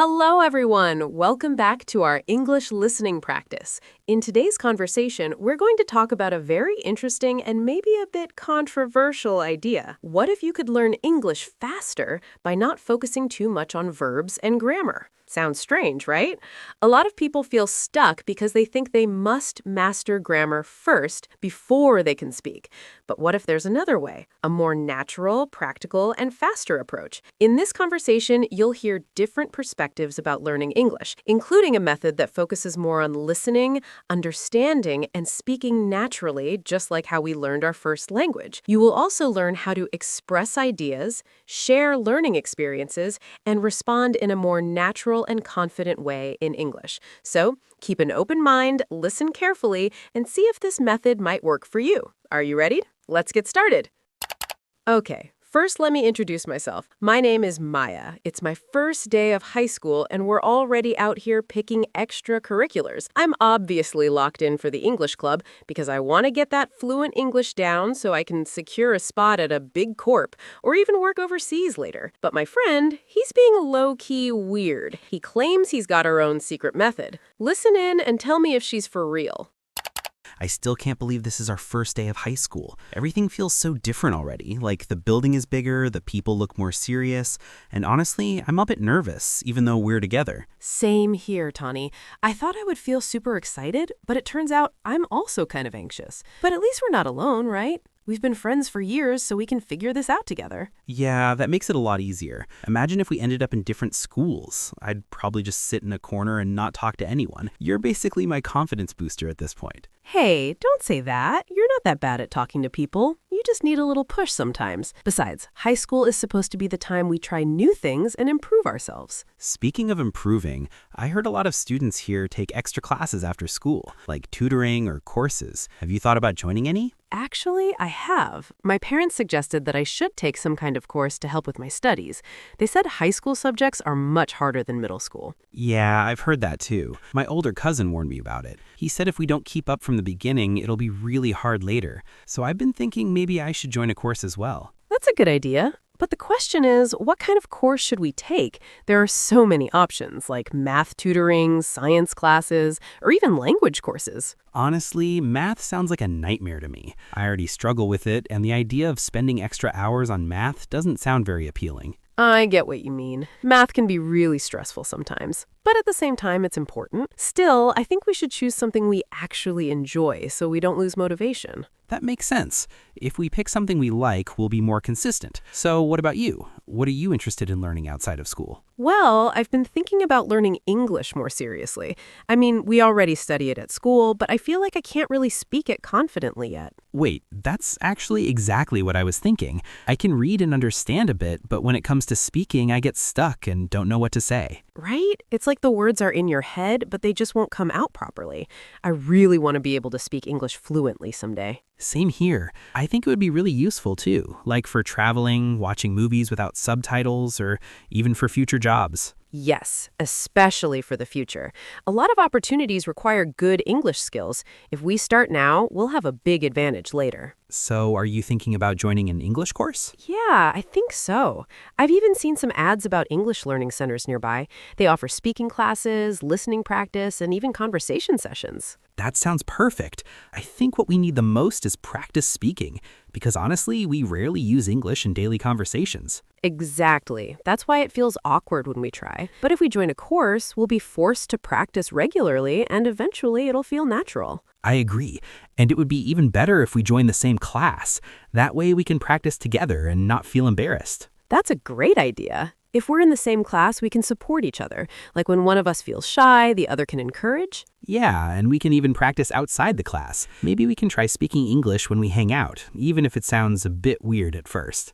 Hello, everyone. Welcome back to our English listening practice. In today's conversation, we're going to talk about a very interesting and maybe a bit controversial idea. What if you could learn English faster by not focusing too much on verbs and grammar? Sounds strange, right? A lot of people feel stuck because they think they must master grammar first before they can speak. But what if there's another way, a more natural, practical, and faster approach? In this conversation, you'll hear different perspectives about learning English, including a method that focuses more on listening, understanding, and speaking naturally, just like how we learned our first language. You will also learn how to express ideas, share learning experiences, and respond in a more natural and confident way in English. So keep an open mind, listen carefully, and see if this method might work for you. Are you ready? Let's get started. Okay. First, let me introduce myself. My name is Maya. It's my first day of high school, and we're already out here picking extracurriculars. I'm obviously locked in for the English club because I want to get that fluent English down so I can secure a spot at a big corp or even work overseas later. But my friend, he's being low-key weird. He claims he's got her own secret method. Listen in and tell me if she's for real. I still can't believe this is our first day of high school. Everything feels so different already. Like the building is bigger, the people look more serious, and honestly, I'm a bit nervous, even though we're together. Same here, Tani. I thought I would feel super excited, but it turns out I'm also kind of anxious. But at least we're not alone, right? We've been friends for years, so we can figure this out together. Yeah, that makes it a lot easier. Imagine if we ended up in different schools. I'd probably just sit in a corner and not talk to anyone. You're basically my confidence booster at this point. Hey, don't say that. You're not that bad at talking to people. You just need a little push sometimes. Besides, high school is supposed to be the time we try new things and improve ourselves. Speaking of improving, I heard a lot of students here take extra classes after school, like tutoring or courses. Have you thought about joining any? Actually, I have. My parents suggested that I should take some kind of course to help with my studies. They said high school subjects are much harder than middle school. Yeah, I've heard that too. My older cousin warned me about it. He said if we don't keep up from the beginning, it'll be really hard later. So I've been thinking maybe I should join a course as well. That's a good idea. But the question is, what kind of course should we take? There are so many options, like math tutoring, science classes, or even language courses. Honestly, math sounds like a nightmare to me. I already struggle with it, and the idea of spending extra hours on math doesn't sound very appealing. I get what you mean. Math can be really stressful sometimes. But at the same time, it's important. Still, I think we should choose something we actually enjoy so we don't lose motivation. That makes sense. If we pick something we like, we'll be more consistent. So what about you? What are you interested in learning outside of school? Well, I've been thinking about learning English more seriously. I mean, we already study it at school, but I feel like I can't really speak it confidently yet. Wait, that's actually exactly what I was thinking. I can read and understand a bit, but when it comes to speaking, I get stuck and don't know what to say. Right? It's like the words are in your head, but they just won't come out properly. I really want to be able to speak English fluently someday. Same here. I think it would be really useful too, like for traveling, watching movies without subtitles, or even for future jobs. Yes, especially for the future. A lot of opportunities require good English skills. If we start now, we'll have a big advantage later. So are you thinking about joining an English course? Yeah, I think so. I've even seen some ads about English learning centers nearby. They offer speaking classes, listening practice, and even conversation sessions. That sounds perfect. I think what we need the most is practice speaking, because honestly, we rarely use English in daily conversations. Exactly. That's why it feels awkward when we try. But if we join a course, we'll be forced to practice regularly, and eventually it'll feel natural. I agree. And it would be even better if we join the same class. That way we can practice together and not feel embarrassed. That's a great idea. If we're in the same class, we can support each other. Like when one of us feels shy, the other can encourage. Yeah, and we can even practice outside the class. Maybe we can try speaking English when we hang out, even if it sounds a bit weird at first.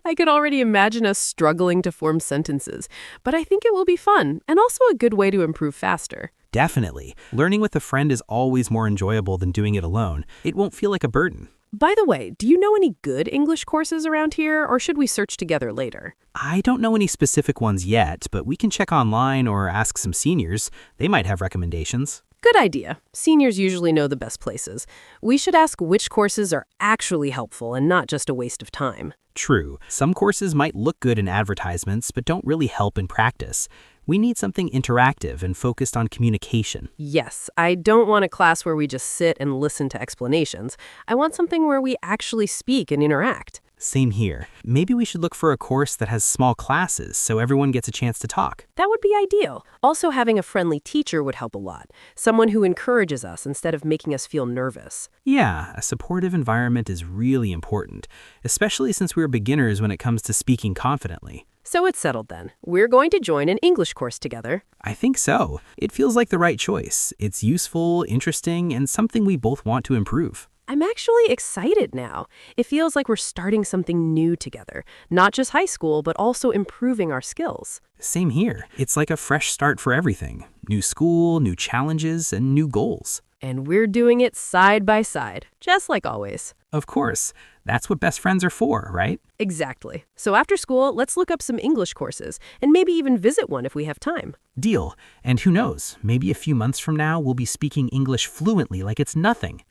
I can already imagine us struggling to form sentences, but I think it will be fun and also a good way to improve faster. Definitely. Learning with a friend is always more enjoyable than doing it alone. It won't feel like a burden. By the way, do you know any good English courses around here, or should we search together later? I don't know any specific ones yet, but we can check online or ask some seniors. They might have recommendations. Good idea. Seniors usually know the best places. We should ask which courses are actually helpful and not just a waste of time. True. Some courses might look good in advertisements, but don't really help in practice. We need something interactive and focused on communication. Yes, I don't want a class where we just sit and listen to explanations. I want something where we actually speak and interact. Same here. Maybe we should look for a course that has small classes so everyone gets a chance to talk. That would be ideal. Also, having a friendly teacher would help a lot. Someone who encourages us instead of making us feel nervous. Yeah, a supportive environment is really important, especially since we're beginners when it comes to speaking confidently. So it's settled then. We're going to join an English course together. I think so. It feels like the right choice. It's useful, interesting, and something we both want to improve. I'm actually excited now. It feels like we're starting something new together. Not just high school, but also improving our skills. Same here. It's like a fresh start for everything. New school, new challenges, and new goals. And we're doing it side by side, just like always. Of course. That's what best friends are for, right? Exactly. So after school, let's look up some English courses, and maybe even visit one if we have time. Deal. And who knows, maybe a few months from now we'll be speaking English fluently like it's nothing.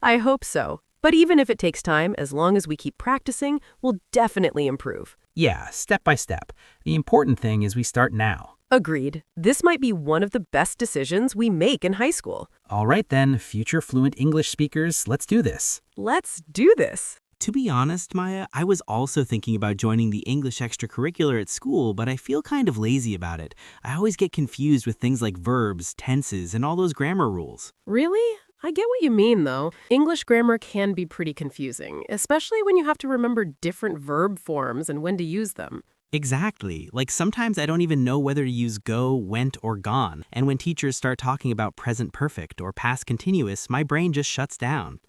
I hope so. But even if it takes time, as long as we keep practicing, we'll definitely improve. Yeah, step by step. The important thing is we start now. Agreed. This might be one of the best decisions we make in high school. All right then, future fluent English speakers, let's do this. Let's do this. To be honest, Maya, I was also thinking about joining the English extracurricular at school, but I feel kind of lazy about it. I always get confused with things like verbs, tenses, and all those grammar rules. Really? I get what you mean, though. English grammar can be pretty confusing, especially when you have to remember different verb forms and when to use them. Exactly. Like sometimes I don't even know whether to use go, went, or gone. And when teachers start talking about present perfect or past continuous, my brain just shuts down.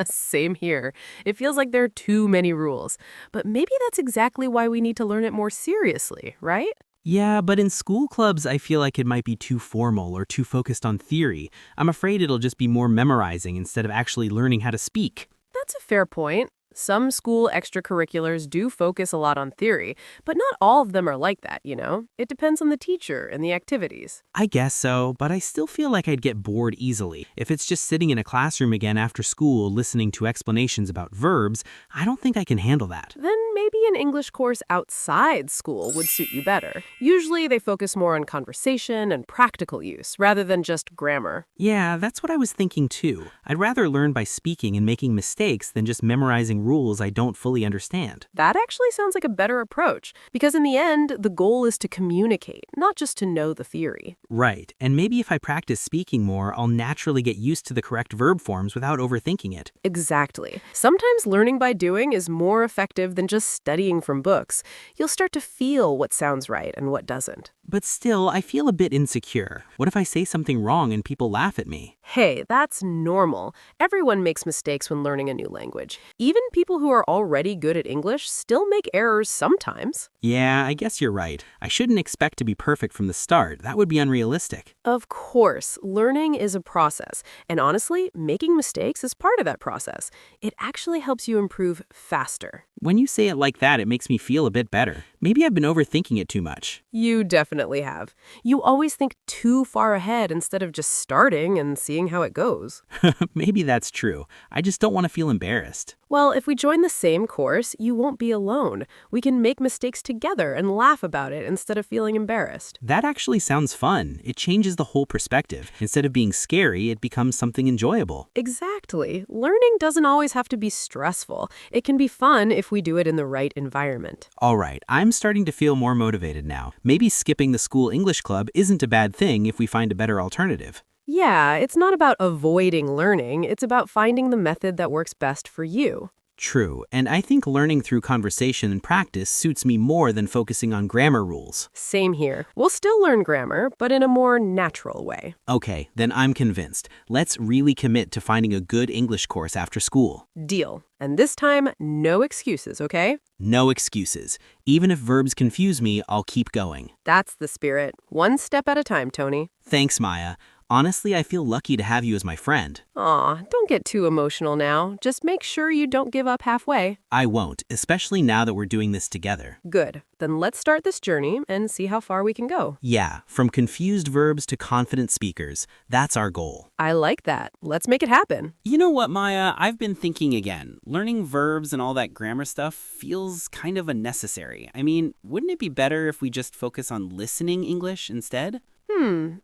Same here. It feels like there are too many rules. But maybe that's exactly why we need to learn it more seriously, right? Yeah, but in school clubs, I feel like it might be too formal or too focused on theory. I'm afraid it'll just be more memorizing instead of actually learning how to speak. That's a fair point. Some school extracurriculars do focus a lot on theory, but not all of them are like that, you know? It depends on the teacher and the activities. I guess so, but I still feel like I'd get bored easily. If it's just sitting in a classroom again after school listening to explanations about verbs, I don't think I can handle that. Then maybe an English course outside school would suit you better. Usually they focus more on conversation and practical use rather than just grammar. Yeah, that's what I was thinking too. I'd rather learn by speaking and making mistakes than just memorizing rules I don't fully understand. That actually sounds like a better approach, because in the end, the goal is to communicate, not just to know the theory. Right, and maybe if I practice speaking more, I'll naturally get used to the correct verb forms without overthinking it. Exactly. Sometimes learning by doing is more effective than just studying from books. You'll start to feel what sounds right and what doesn't. But still, I feel a bit insecure. What if I say something wrong and people laugh at me? Hey, that's normal. Everyone makes mistakes when learning a new language. Even people who are already good at English still make errors sometimes. Yeah, I guess you're right. I shouldn't expect to be perfect from the start. That would be unrealistic. Of course, learning is a process. And honestly, making mistakes is part of that process. It actually helps you improve faster. When you say it like that, it makes me feel a bit better. Maybe I've been overthinking it too much. You definitely have. You always think too far ahead instead of just starting and seeing how it goes. Maybe that's true. I just don't want to feel embarrassed. Well, if we join the same course, you won't be alone. We can make mistakes together and laugh about it instead of feeling embarrassed. That actually sounds fun. It changes the whole perspective. Instead of being scary, it becomes something enjoyable. Exactly. Learning doesn't always have to be stressful. It can be fun if we do it in the right environment. All right, I'm starting to feel more motivated now. Maybe skipping the school English club isn't a bad thing if we find a better alternative. Yeah, it's not about avoiding learning. It's about finding the method that works best for you. True, and I think learning through conversation and practice suits me more than focusing on grammar rules. Same here. We'll still learn grammar, but in a more natural way. Okay, then I'm convinced. Let's really commit to finding a good English course after school. Deal. And this time, no excuses, okay? No excuses. Even if verbs confuse me, I'll keep going. That's the spirit. One step at a time, Tony. Thanks, Maya. Honestly, I feel lucky to have you as my friend. Aw, don't get too emotional now. Just make sure you don't give up halfway. I won't, especially now that we're doing this together. Good. Then let's start this journey and see how far we can go. Yeah, from confused verbs to confident speakers. That's our goal. I like that. Let's make it happen. You know what, Maya? I've been thinking again. Learning verbs and all that grammar stuff feels kind of unnecessary. I mean, wouldn't it be better if we just focus on listening English instead?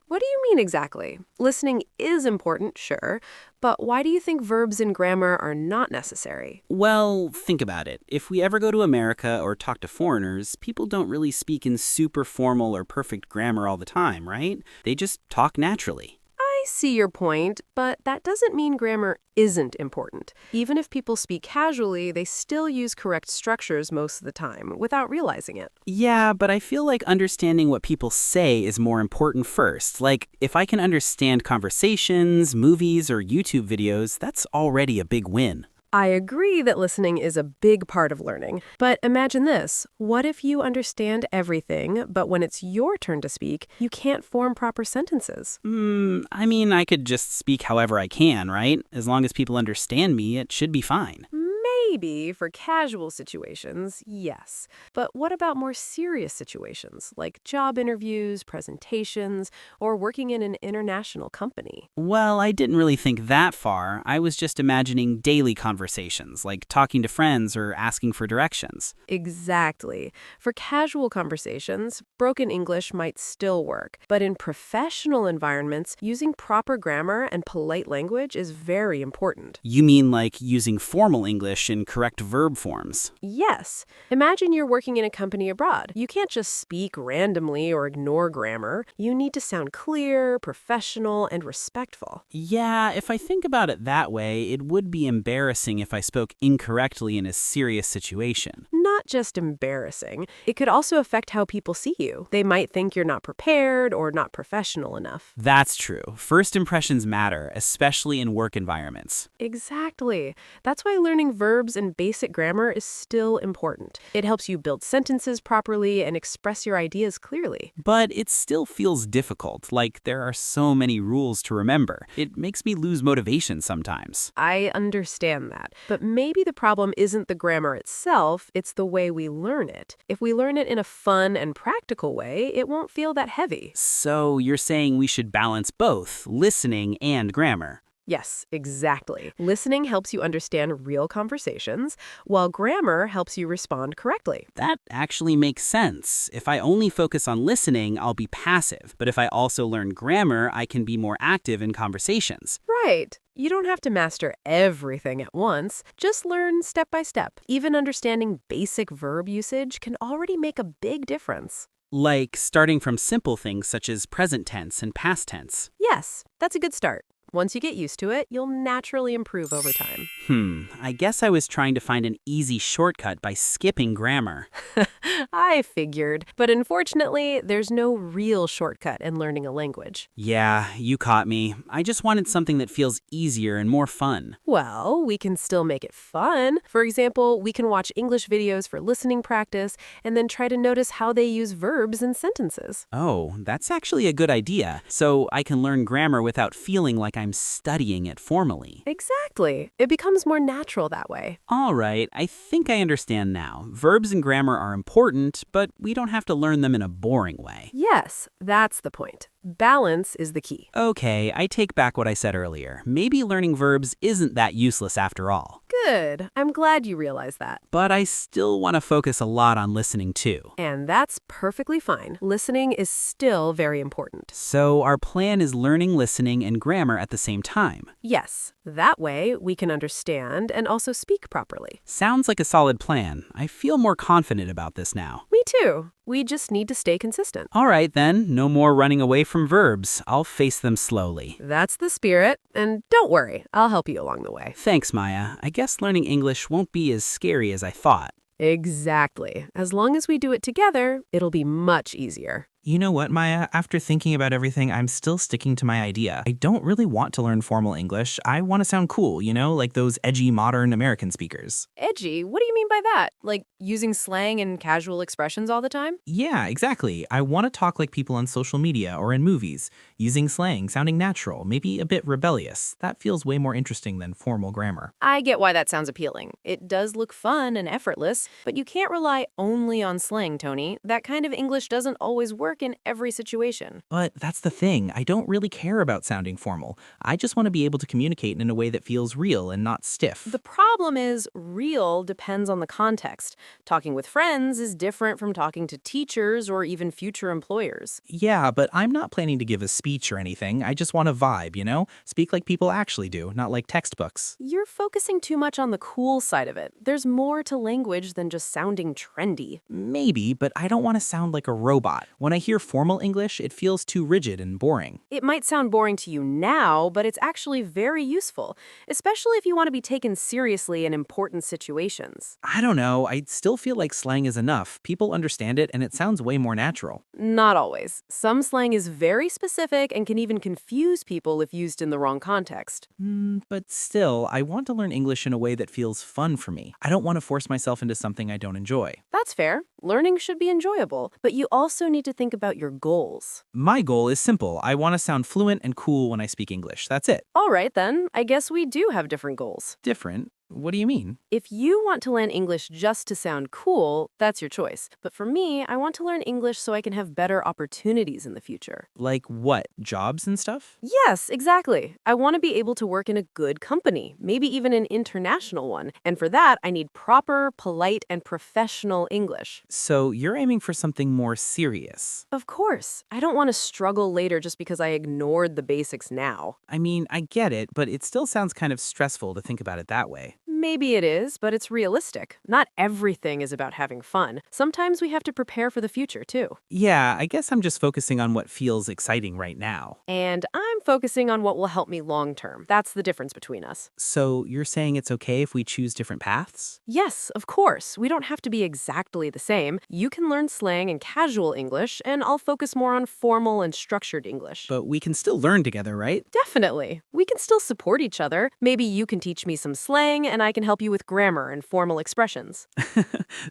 What do you mean exactly? Listening is important, sure, but why do you think verbs and grammar are not necessary? Well, think about it. If we ever go to America or talk to foreigners, people don't really speak in super formal or perfect grammar all the time, right? They just talk naturally. I see your point, but that doesn't mean grammar isn't important. Even if people speak casually, they still use correct structures most of the time without realizing it. Yeah, but I feel like understanding what people say is more important first. Like, if I can understand conversations, movies, or YouTube videos, that's already a big win. I agree that listening is a big part of learning, but imagine this. What if you understand everything, but when it's your turn to speak, you can't form proper sentences? I mean, I could just speak however I can, right? As long as people understand me, it should be fine. Maybe for casual situations, yes. But what about more serious situations, like job interviews, presentations, or working in an international company? Well, I didn't really think that far. I was just imagining daily conversations, like talking to friends or asking for directions. Exactly. For casual conversations, broken English might still work. But in professional environments, using proper grammar and polite language is very important. You mean like using formal English in correct verb forms? Yes. Imagine you're working in a company abroad. You can't just speak randomly or ignore grammar. You need to sound clear, professional, and respectful. Yeah, if I think about it that way, it would be embarrassing if I spoke incorrectly in a serious situation. Not just embarrassing. It could also affect how people see you. They might think you're not prepared or not professional enough. That's true. First impressions matter, especially in work environments. Exactly. That's why learning verbs and basic grammar is still important. It helps you build sentences properly and express your ideas clearly. But it still feels difficult, like there are so many rules to remember. It makes me lose motivation sometimes. I understand that. But maybe the problem isn't the grammar itself, it's the way we learn it. If we learn it in a fun and practical way, it won't feel that heavy. So you're saying we should balance both listening and grammar? Yes, exactly. Listening helps you understand real conversations, while grammar helps you respond correctly. That actually makes sense. If I only focus on listening, I'll be passive. But if I also learn grammar, I can be more active in conversations. Right. You don't have to master everything at once. Just learn step by step. Even understanding basic verb usage can already make a big difference. Like starting from simple things such as present tense and past tense. Yes, that's a good start. Once you get used to it, you'll naturally improve over time. I guess I was trying to find an easy shortcut by skipping grammar. I figured. But unfortunately, there's no real shortcut in learning a language. Yeah, you caught me. I just wanted something that feels easier and more fun. Well, we can still make it fun. For example, we can watch English videos for listening practice and then try to notice how they use verbs in sentences. Oh, that's actually a good idea. So I can learn grammar without feeling like I'm studying it formally. Exactly. It becomes more natural that way. All right, I think I understand now. Verbs and grammar are important, but we don't have to learn them in a boring way. Yes, that's the point. Balance is the key. Okay, I take back what I said earlier. Maybe learning verbs isn't that useless after all. Good. I'm glad you realized that. But I still want to focus a lot on listening too. And that's perfectly fine. Listening is still very important. So our plan is learning listening and grammar at the same time. Yes, that way we can understand and also speak properly. Sounds like a solid plan. I feel more confident about this now. Me too. We just need to stay consistent. All right then, no more running away from verbs. I'll face them slowly. That's the spirit. And don't worry, I'll help you along the way. Thanks, Maya. I guess learning English won't be as scary as I thought. Exactly. As long as we do it together, it'll be much easier. You know what, Maya? After thinking about everything, I'm still sticking to my idea. I don't really want to learn formal English. I want to sound cool, like those edgy modern American speakers. Edgy? What do you mean by that? Like using slang and casual expressions all the time? Yeah, exactly. I want to talk like people on social media or in movies, using slang, sounding natural, maybe a bit rebellious. That feels way more interesting than formal grammar. I get why that sounds appealing. It does look fun and effortless, but you can't rely only on slang, Tony. That kind of English doesn't always work in every situation. But that's the thing. I don't really care about sounding formal. I just want to be able to communicate in a way that feels real and not stiff. The problem is, real depends on the context. Talking with friends is different from talking to teachers or even future employers. Yeah, but I'm not planning to give a speech or anything. I just want a vibe, Speak like people actually do, not like textbooks. You're focusing too much on the cool side of it. There's more to language than just sounding trendy. Maybe, but I don't want to sound like a robot. When I hear formal English, it feels too rigid and boring. It might sound boring to you now, but it's actually very useful, especially if you want to be taken seriously in important situations. I don't know, I still feel like slang is enough. People understand it and it sounds way more natural. Not always. Some slang is very specific and can even confuse people if used in the wrong context. But still, I want to learn English in a way that feels fun for me. I don't want to force myself into something I don't enjoy. That's fair. Learning should be enjoyable, but you also need to think about your goals. My goal is simple. I want to sound fluent and cool when I speak English. That's it. All right, then. I guess we do have different goals. Different? What do you mean? If you want to learn English just to sound cool, that's your choice. But for me, I want to learn English so I can have better opportunities in the future. Like what? Jobs and stuff? Yes, exactly. I want to be able to work in a good company, maybe even an international one. And for that, I need proper, polite, and professional English. So you're aiming for something more serious. Of course. I don't want to struggle later just because I ignored the basics now. I mean, I get it, but it still sounds kind of stressful to think about it that way. Maybe it is, but it's realistic. Not everything is about having fun. Sometimes we have to prepare for the future, too. Yeah, I guess I'm just focusing on what feels exciting right now. And I'm focusing on what will help me long term. That's the difference between us. So you're saying it's okay if we choose different paths? Yes, of course. We don't have to be exactly the same. You can learn slang and casual English, and I'll focus more on formal and structured English. But we can still learn together, right? Definitely. We can still support each other. Maybe you can teach me some slang, and I can help you with grammar and formal expressions.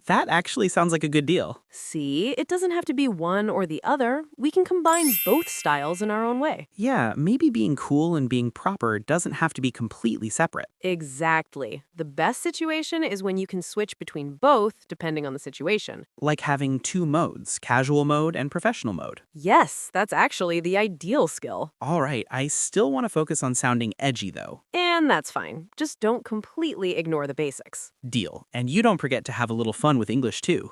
That actually sounds like a good deal. See, it doesn't have to be one or the other. We can combine both styles in our own way. Yeah, maybe being cool and being proper doesn't have to be completely separate. Exactly. The best situation is when you can switch between both, depending on the situation. Like having two modes, casual mode and professional mode. Yes, that's actually the ideal skill. All right, I still want to focus on sounding edgy though. And that's fine. Just don't completely ignore the basics. Deal. And you don't forget to have a little fun with English too.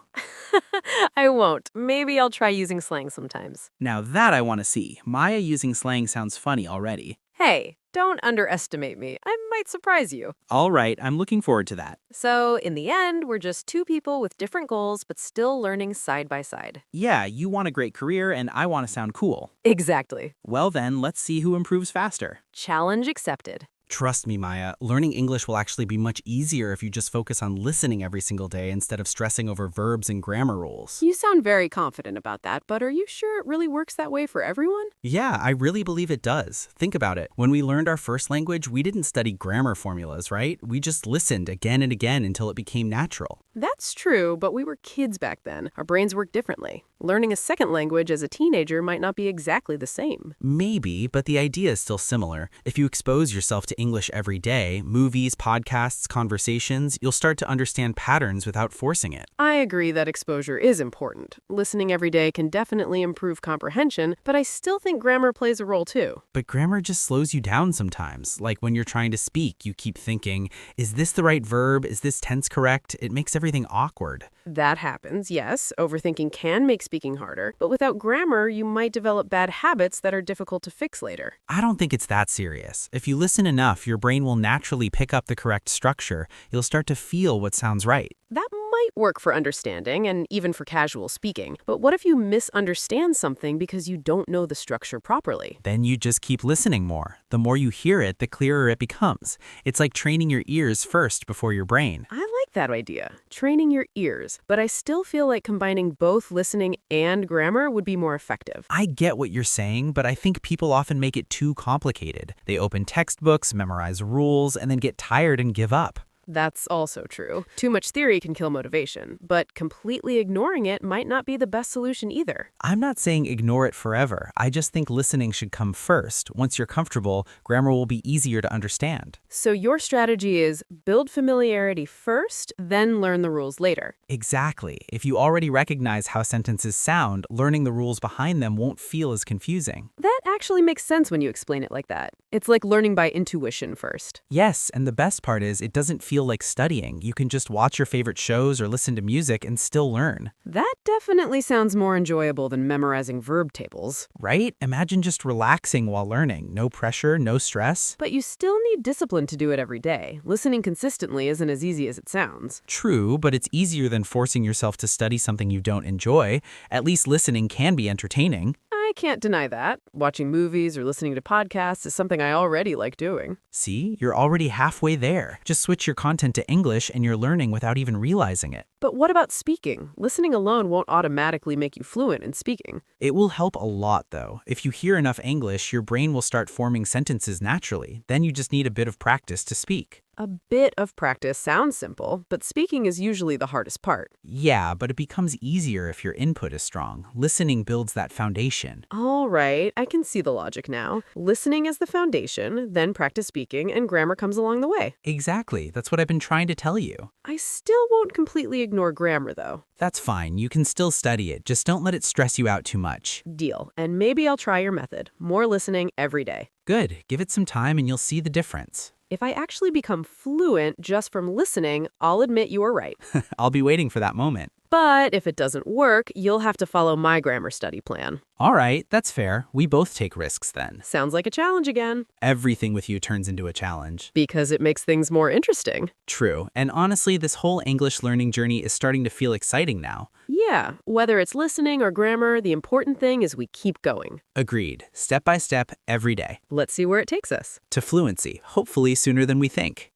I won't. Maybe I'll try using slang sometimes. Now that I want to see. Maya using slang sounds funny already. Hey, don't underestimate me. I might surprise you. All right, I'm looking forward to that. So, in the end, we're just two people with different goals but still learning side by side. Yeah, you want a great career and I want to sound cool. Exactly. Well then, let's see who improves faster. Challenge accepted. Trust me, Maya, learning English will actually be much easier if you just focus on listening every single day instead of stressing over verbs and grammar rules. You sound very confident about that, but are you sure it really works that way for everyone? Yeah, I really believe it does. Think about it. When we learned our first language, we didn't study grammar formulas, right? We just listened again and again until it became natural. That's true, but we were kids back then. Our brains worked differently. Learning a second language as a teenager might not be exactly the same. Maybe, but the idea is still similar. If you expose yourself to English every day, movies, podcasts, conversations, you'll start to understand patterns without forcing it. I agree that exposure is important. Listening every day can definitely improve comprehension, but I still think grammar plays a role too. But grammar just slows you down sometimes. Like when you're trying to speak, you keep thinking, is this the right verb? Is this tense correct? It makes everything awkward. That happens, yes. Overthinking can make speaking harder, but without grammar, you might develop bad habits that are difficult to fix later. I don't think it's that serious. If you listen enough, your brain will naturally pick up the correct structure. You'll start to feel what sounds right. That might work for understanding and even for casual speaking. But what if you misunderstand something because you don't know the structure properly? Then you just keep listening more. The more you hear it, the clearer it becomes. It's like training your ears first before your brain. I like that idea, training your ears, but I still feel like combining both listening and grammar would be more effective. I get what you're saying, but I think people often make it too complicated. They open textbooks, memorize rules, and then get tired and give up. That's also true. Too much theory can kill motivation, but completely ignoring it might not be the best solution either. I'm not saying ignore it forever. I just think listening should come first. Once you're comfortable, grammar will be easier to understand. So your strategy is build familiarity first, then learn the rules later. Exactly. If you already recognize how sentences sound, learning the rules behind them won't feel as confusing. That actually makes sense when you explain it like that. It's like learning by intuition first. Yes, and the best part is it doesn't feel like studying. You can just watch your favorite shows or listen to music and still learn. That definitely sounds more enjoyable than memorizing verb tables. Right? Imagine just relaxing while learning. No pressure, no stress. But you still need discipline to do it every day. Listening consistently isn't as easy as it sounds. True, but it's easier than forcing yourself to study something you don't enjoy. At least listening can be entertaining. I can't deny that. Watching movies or listening to podcasts is something I already like doing. See, you're already halfway there. Just switch your content to English and you're learning without even realizing it. But what about speaking? Listening alone won't automatically make you fluent in speaking. It will help a lot, though. If you hear enough English, your brain will start forming sentences naturally. Then you just need a bit of practice to speak. A bit of practice sounds simple, but speaking is usually the hardest part. Yeah, but it becomes easier if your input is strong. Listening builds that foundation. All right, I can see the logic now. Listening is the foundation, then practice speaking, and grammar comes along the way. Exactly. That's what I've been trying to tell you. I still won't completely ignore grammar, though. That's fine. You can still study it. Just don't let it stress you out too much. Deal. And maybe I'll try your method. More listening every day. Good. Give it some time and you'll see the difference. If I actually become fluent just from listening, I'll admit you were right. I'll be waiting for that moment. But if it doesn't work, you'll have to follow my grammar study plan. All right, that's fair. We both take risks then. Sounds like a challenge again. Everything with you turns into a challenge. Because it makes things more interesting. True. And honestly, this whole English learning journey is starting to feel exciting now. Yeah, whether it's listening or grammar, the important thing is we keep going. Agreed. Step by step, every day. Let's see where it takes us. To fluency, hopefully sooner than we think.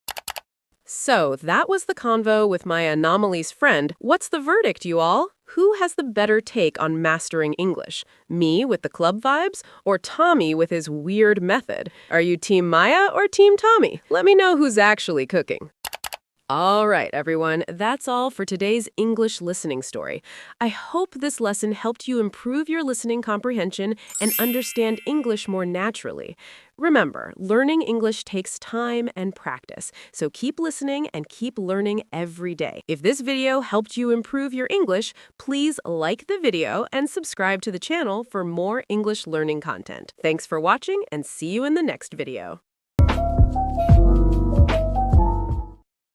So that was the convo with my anomalies friend. What's the verdict, you all? Who has the better take on mastering English? Me with the club vibes or Tommy with his weird method? Are you Team Maya or Team Tommy? Let me know who's actually cooking. All right, everyone, that's all for today's English listening story. I hope this lesson helped you improve your listening comprehension and understand English more naturally. Remember, learning English takes time and practice, so keep listening and keep learning every day. If this video helped you improve your English, please like the video and subscribe to the channel for more English learning content. Thanks for watching and see you in the next video.